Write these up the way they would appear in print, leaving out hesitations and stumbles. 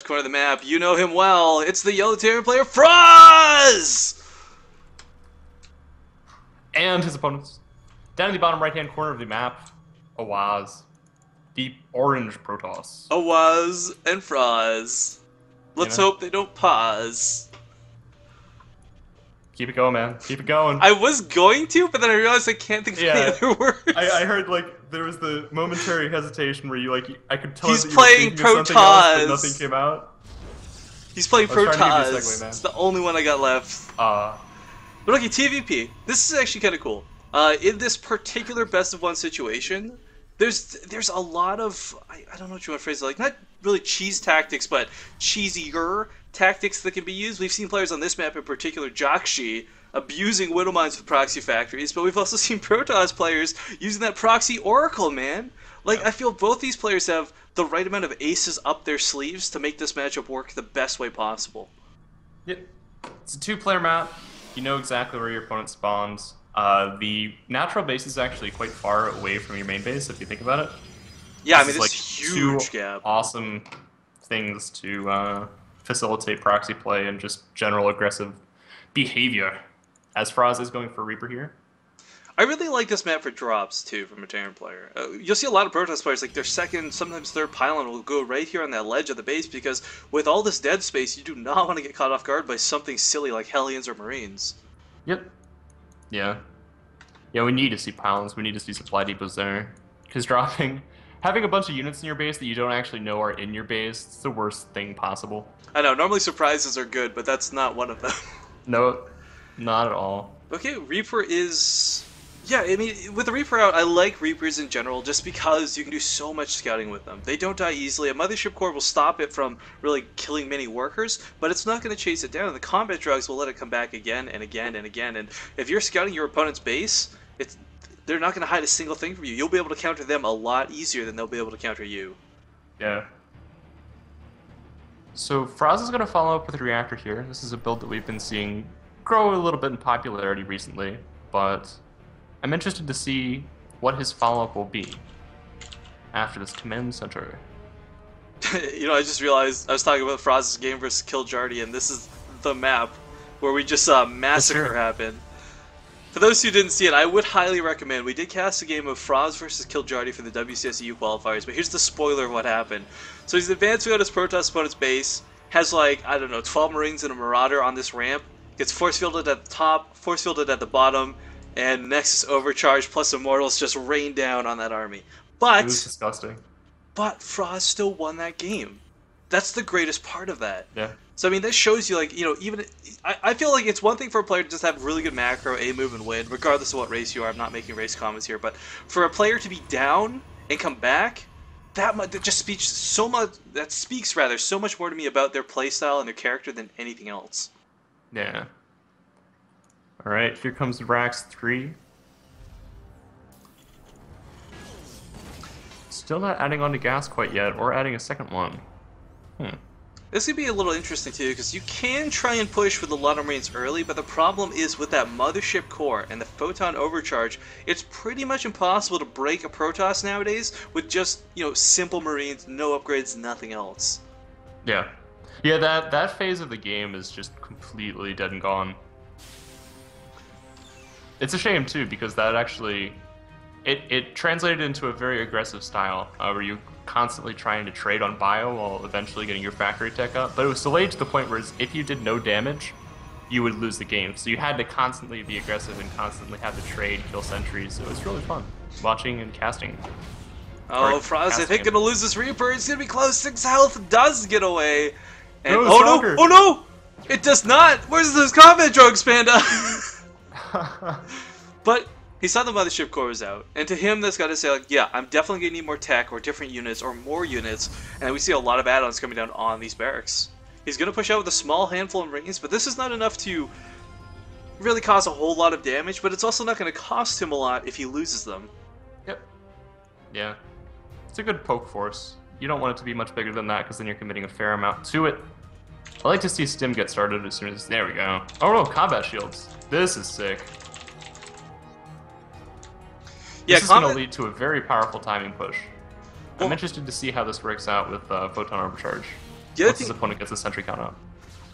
Corner of the map, you know him well. It's the yellow Terran player, Frozz! And his opponents. Down in the bottom right-hand corner of the map, AwaZ. The orange Protoss. AwaZ and Frozz. Let's hope they don't pause. Keep it going, man. Keep it going. I was going to, but then I realized I can't think of any other words. I heard, like, there was the momentary hesitation where you, like, I could tell He's that you playing were thinking of something else, but nothing came out. He's playing Protoss. Segue, it's the only one I got left. But okay, TVP. This is actually kind of cool. In this particular best of one situation, there's a lot of I don't know what you want to phrase it, like, not really cheese tactics, but cheesier tactics that can be used. We've seen players on this map in particular, Jockshi, abusing Widow Mines with proxy factories, but we've also seen Protoss players using that proxy Oracle, man. Like, I feel both these players have the right amount of aces up their sleeves to make this matchup work the best way possible. Yep. It's a two-player map. You know exactly where your opponent spawns. The natural base is actually quite far away from your main base, if you think about it. Yeah, this I mean, it's like huge two gap. Awesome things to facilitate proxy play and just general aggressive behavior. As Frozz is going for Reaper here. I really like this map for drops, too, from a Terran player. You'll see a lot of Protoss players, like their second, sometimes third pylon will go right here on that ledge of the base, because with all this dead space, you do not want to get caught off guard by something silly like Hellions or Marines. Yep. Yeah. Yeah, we need to see pylons, we need to see supply depots there. Because having a bunch of units in your base that you don't actually know are in your base, it's the worst thing possible. I know, normally surprises are good, but that's not one of them. No, not at all. Okay, Reaper is... Yeah, I mean, with the Reaper out, I like Reapers in general just because you can do so much scouting with them. They don't die easily. A Mothership Core will stop it from really killing many workers, but it's not going to chase it down. The combat drugs will let it come back again and again and again. And if you're scouting your opponent's base, they're not going to hide a single thing from you. You'll be able to counter them a lot easier than they'll be able to counter you. Yeah. So Frozz is going to follow up with a Reactor here. This is a build that we've been seeing grow a little bit in popularity recently, but I'm interested to see what his follow-up will be after this command center. You know, I just realized I was talking about Frozz's game versus Killjardy, and this is the map where we just saw a massacre happen. For those who didn't see it, I would highly recommend. We did cast a game of Frozz versus Killjardy for the WCSU qualifiers, but here's the spoiler of what happened. So he's advancing on his Protoss opponent's base, has like, I don't know, 12 Marines and a Marauder on this ramp, gets force fielded at the top, force fielded at the bottom, and Nexus Overcharge plus Immortals just rain down on that army. But, it was disgusting. But Frozz still won that game. That's the greatest part of that. Yeah. So, I mean, this shows you, like, you know, even... I feel like it's one thing for a player to just have really good macro, A-move, and win, regardless of what race you are. I'm not making race comments here, but for a player to be down and come back, that just speaks so much... That speaks, rather, so much more to me about their playstyle and their character than anything else. Yeah. Alright, here comes Rax 3. Still not adding on to gas quite yet, or adding a second one. This could be a little interesting too, because you can try and push with a lot of Marines early, but the problem is with that Mothership Core and the Photon Overcharge, it's pretty much impossible to break a Protoss nowadays with just, you know, simple Marines, no upgrades, nothing else. Yeah. Yeah, that phase of the game is just completely dead and gone. It's a shame too, because that actually it translated into a very aggressive style, where you constantly trying to trade on bio while eventually getting your factory tech up. But it was delayed to the point where if you did no damage, you would lose the game. So you had to constantly be aggressive and constantly have to trade, kill sentries. It was really fun watching and casting. Oh, Frozz, I think gonna lose this Reaper. It's gonna be close. 6 health does get away. And no, oh no! Oh no! It does not. Where's those combat drugs, Panda? But he saw the Mothership Core was out, and to him that's got to say, like, yeah, I'm definitely gonna need more tech or different units or more units, and we see a lot of add-ons coming down on these barracks. He's gonna push out with a small handful of Marines, but this is not enough to really cause a whole lot of damage, but it's also not gonna cost him a lot if he loses them. Yep. Yeah. It's a good poke force. You don't want it to be much bigger than that, because then you're committing a fair amount to it. I like to see Stim get started as soon as... There we go. Oh no, combat shields. This is sick. Yeah, this is going to lead to a very powerful timing push. I'm interested to see how this works out with Photon Overcharge. The other once his thing, opponent gets the sentry count up.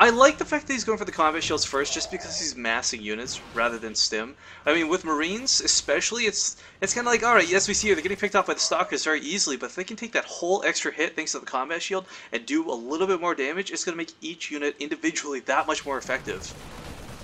I like the fact that he's going for the combat shields first, just because he's massing units rather than stim. I mean, with Marines especially, it's kind of like, all right, yes, we see here they're getting picked off by the Stalkers very easily, but if they can take that whole extra hit thanks to the combat shield and do a little bit more damage, it's going to make each unit individually that much more effective.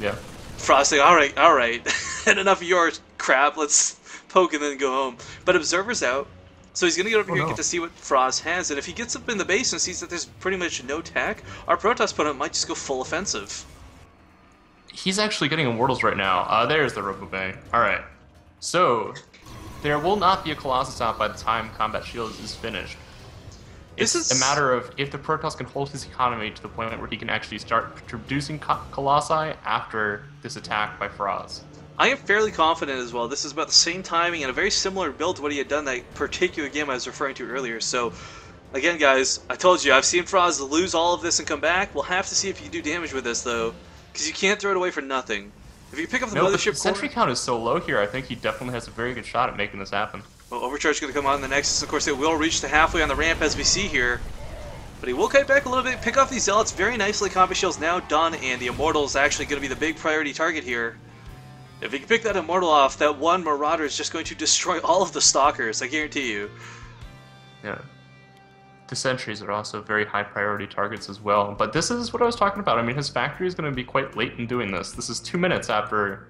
Yeah. Frozz like, all right, and enough of your crap, let's poke and then go home. But Observer's out. So he's going to get over here and get to see what Frozz has, and if he gets up in the base and sees that there's pretty much no tech, our Protoss opponent might just go full offensive. He's actually getting Immortals right now. There's the Robobay. Alright. So, there will not be a Colossus out by the time Combat Shields is finished. It's a matter of if the Protoss can hold his economy to the point where he can actually start producing Colossi after this attack by Frozz. I am fairly confident as well. This is about the same timing and a very similar build to what he had done that particular game I was referring to earlier. So, again, guys, I told you, I've seen Frozz lose all of this and come back. We'll have to see if you can do damage with this, though, because you can't throw it away for nothing. If you pick up the mothership the sentry count is so low here, I think he definitely has a very good shot at making this happen. Well, Overcharge is going to come on in the Nexus. Of course, it will reach to halfway on the ramp, as we see here. But he will kite back a little bit, pick off these Zealots very nicely. Combat Shield's now done, and the Immortal is actually going to be the big priority target here. If he can pick that Immortal off, that one Marauder is just going to destroy all of the Stalkers, I guarantee you. Yeah. The Sentries are also very high priority targets as well. But this is what I was talking about. I mean, his factory is going to be quite late in doing this. This is 2 minutes after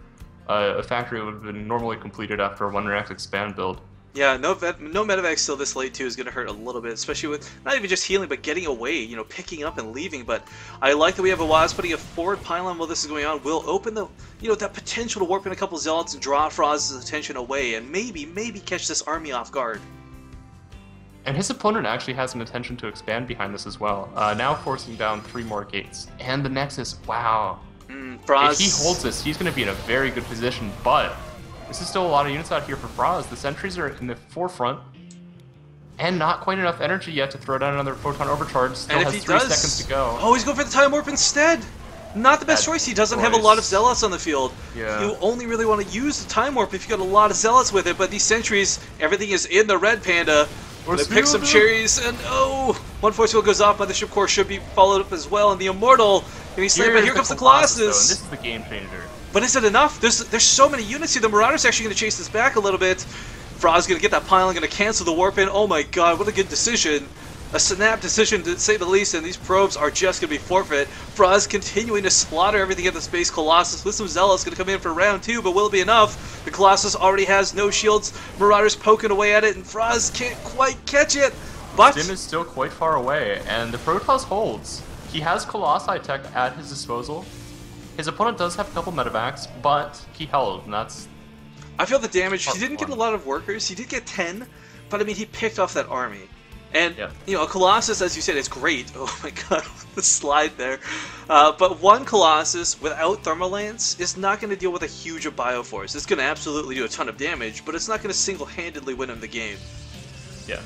a factory would have been normally completed after a 1-react expand build. Yeah, no medevac still this late too is going to hurt a little bit, especially with not even just healing, but getting away, you know, picking up and leaving. But I like that we have AwaZ putting a forward pylon while this is going on. Will open the, you know, that potential to warp in a couple Zealots and draw Frozz's attention away and maybe catch this army off guard. And his opponent actually has an intention to expand behind this as well, now forcing down 3 more gates. And the Nexus, wow. Frozz. If he holds this, he's going to be in a very good position, but this is still a lot of units out here for Frozz. The sentries are in the forefront, and not quite enough energy yet to throw down another photon overcharge. Still has 3 seconds to go. Oh, he's going for the time warp instead. Not the best choice. He doesn't have a lot of Zealots on the field. Yeah. You only really want to use the time warp if you got a lot of Zealots with it. But these sentries, everything is in the red panda. Gonna pick some cherries, and oh, one force field goes off. By the ship core should be followed up as well, and the Immortal. And he's slain, but here comes the Colossus. Though, and this is the game changer. But is it enough? There's so many units here. The Marauder's actually going to chase this back a little bit. Frozz going to get that pylon, going to cancel the warp in. Oh my god, what a good decision. A snap decision to say the least, and these probes are just going to be forfeit. Frozz continuing to slaughter everything at the Space Colossus with some Zealots going to come in for round 2, but will it be enough? The Colossus already has no shields. Marauder's poking away at it, and Frozz can't quite catch it. But Stim is still quite far away, and the Protoss holds. He has Colossi tech at his disposal. His opponent does have a couple medevacs, but he held, and that's... I feel the damage. He didn't get a lot of workers. He did get 10, but I mean, he picked off that army. And, you know, a Colossus, as you said, is great. Oh my god, the slide there. But one Colossus without Thermal Lance is not going to deal with a huge Bioforce. It's going to absolutely do a ton of damage, but it's not going to single-handedly win him the game. Yeah.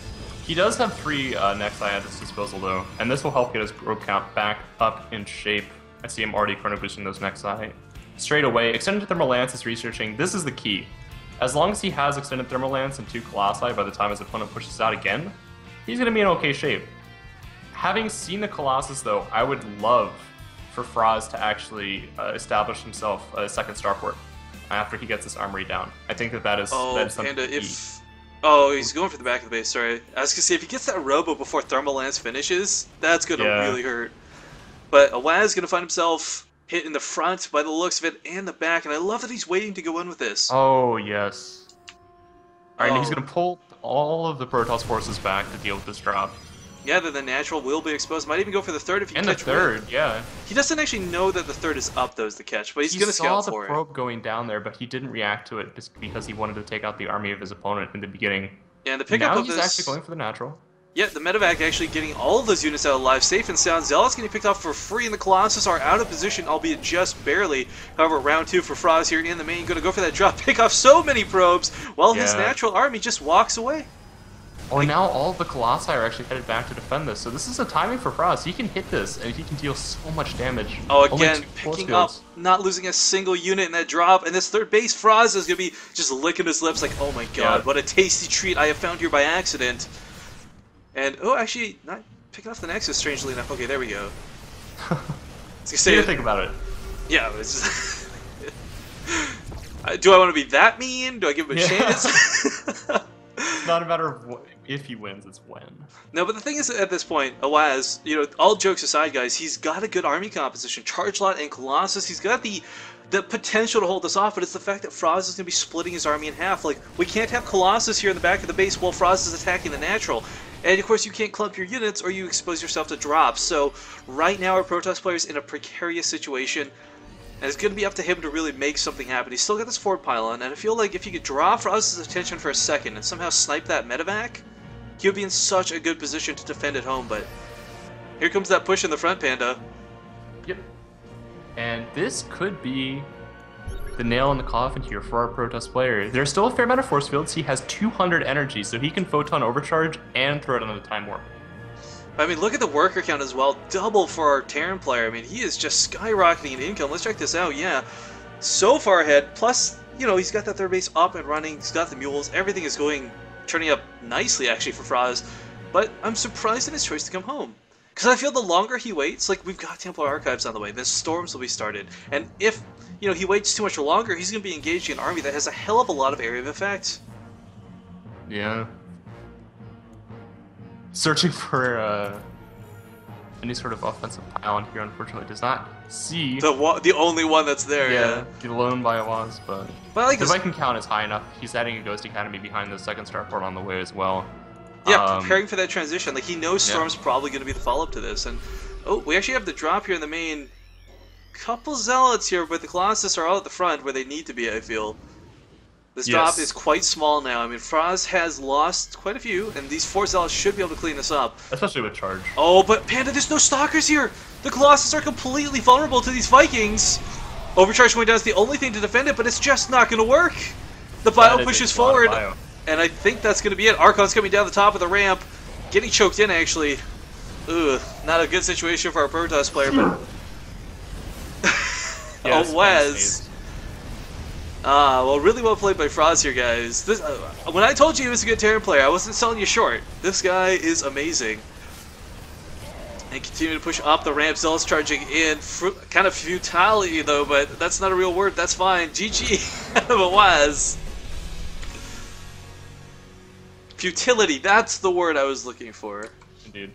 He does have 3 Nexi at his disposal, though, and this will help get his probe count back up in shape. I see him already chrono boosting those Nexi. Straight away, Extended Thermal Lance is researching. This is the key. As long as he has Extended Thermal Lance and 2 Colossi by the time his opponent pushes out again, he's going to be in okay shape. Having seen the Colossus, though, I would love for Frozz to actually establish himself a second starport after he gets this armory down. I think that is something Panda, Oh, he's going for the back of the base, sorry. I was going to say, if he gets that Robo before Thermal Lance finishes, that's going to really hurt. But AwaZ is going to find himself hit in the front by the looks of it and the back, and I love that he's waiting to go in with this. Oh, yes. Alright, and he's going to pull all of the Protoss forces back to deal with this drop. Yeah, the natural will be exposed. Might even go for the third if he can catch the third, yeah. He doesn't actually know that the third is up, though, is the catch, but he's going to scout for it. He saw the probe going down there, but he didn't react to it just because he wanted to take out the army of his opponent in the beginning. Yeah, and the pickup now of this... he's actually going for the natural. Yeah, the medevac actually getting all of those units out alive, safe and sound. Zealots getting picked off for free, and the Colossus are out of position, albeit just barely. However, round 2 for Frozz here in the main, going to go for that drop, pick off so many probes, while his natural army just walks away. Oh, and now all of the Colossi are actually headed back to defend this, so this is a timing for Frozz. He can hit this, and he can deal so much damage. Oh, again, picking up, not losing a single unit in that drop, and this third base, Frozz is going to be just licking his lips like, oh my god, what a tasty treat I have found here by accident. And, oh, actually, picking off the Nexus, strangely enough. Okay, there we go. Say you think about it. Yeah, it's just... do I want to be that mean? Do I give him a chance? It's not a matter of if he wins, it's when. No, but the thing is, at this point, AwaZ, you know, all jokes aside, guys, he's got a good army composition. Charge Lot and Colossus, he's got the potential to hold this off, but it's the fact that Frozz is going to be splitting his army in half. Like, we can't have Colossus here in the back of the base while Frozz is attacking the natural. And, of course, you can't clump your units or you expose yourself to drops. So, right now, our Protoss player's in a precarious situation. And it's going to be up to him to really make something happen. He's still got this forward pylon, and I feel like if he could draw Frozz's attention for a second and somehow snipe that medevac, he would be in such a good position to defend at home. But here comes that push in the front, Panda. Yep. And this could be the nail in the coffin here for our Protoss player. There's still a fair amount of force fields. He has 200 energy, so he can photon overcharge and throw it on the time warp. I mean, look at the worker count as well. Double for our Terran player. I mean, he is just skyrocketing in income. Let's check this out. Yeah, so far ahead. Plus, you know, he's got that third base up and running. He's got the mules. Everything is turning up nicely, actually, for Frozz. But I'm surprised at his choice to come home. Because I feel the longer he waits, like, we've got Templar Archives on the way. The storms will be started. And if, you know, he waits too much longer, he's going to be engaging an army that has a hell of a lot of area of effect. Yeah. Searching for any sort of offensive pylon here, unfortunately, does not see the only one that's there. Yeah, get alone by AwaZ, but I like the Viking count is high enough. He's adding a Ghost Academy behind the second starport on the way as well. Yeah, preparing for that transition. Like, he knows Storm's probably going to be the follow-up to this. And oh, we actually have the drop here in the main. Couple Zealots here, but the Colossus are all at the front where they need to be, I feel. This drop is quite small now. I mean, Frozz has lost quite a few, and these 4 Zealots should be able to clean this up. Especially with charge. Oh, but Panda, there's no Stalkers here! The Colossus are completely vulnerable to these Vikings! Overcharge going down is the only thing to defend it, but it's just not going to work! The bio pushes forward, and I think that's going to be it. Archon's coming down the top of the ramp, getting choked in, actually. Ugh, not a good situation for our Protoss player, but... AwaZ. Well, really well played by Frozz here, guys. This, when I told you he was a good Terran player, I wasn't selling you short. This guy is amazing. And continue to push up the ramp. Zealous charging in. Kind of futility, though, but that's not a real word. That's fine. GG out of AwaZ. Futility, that's the word I was looking for. Indeed.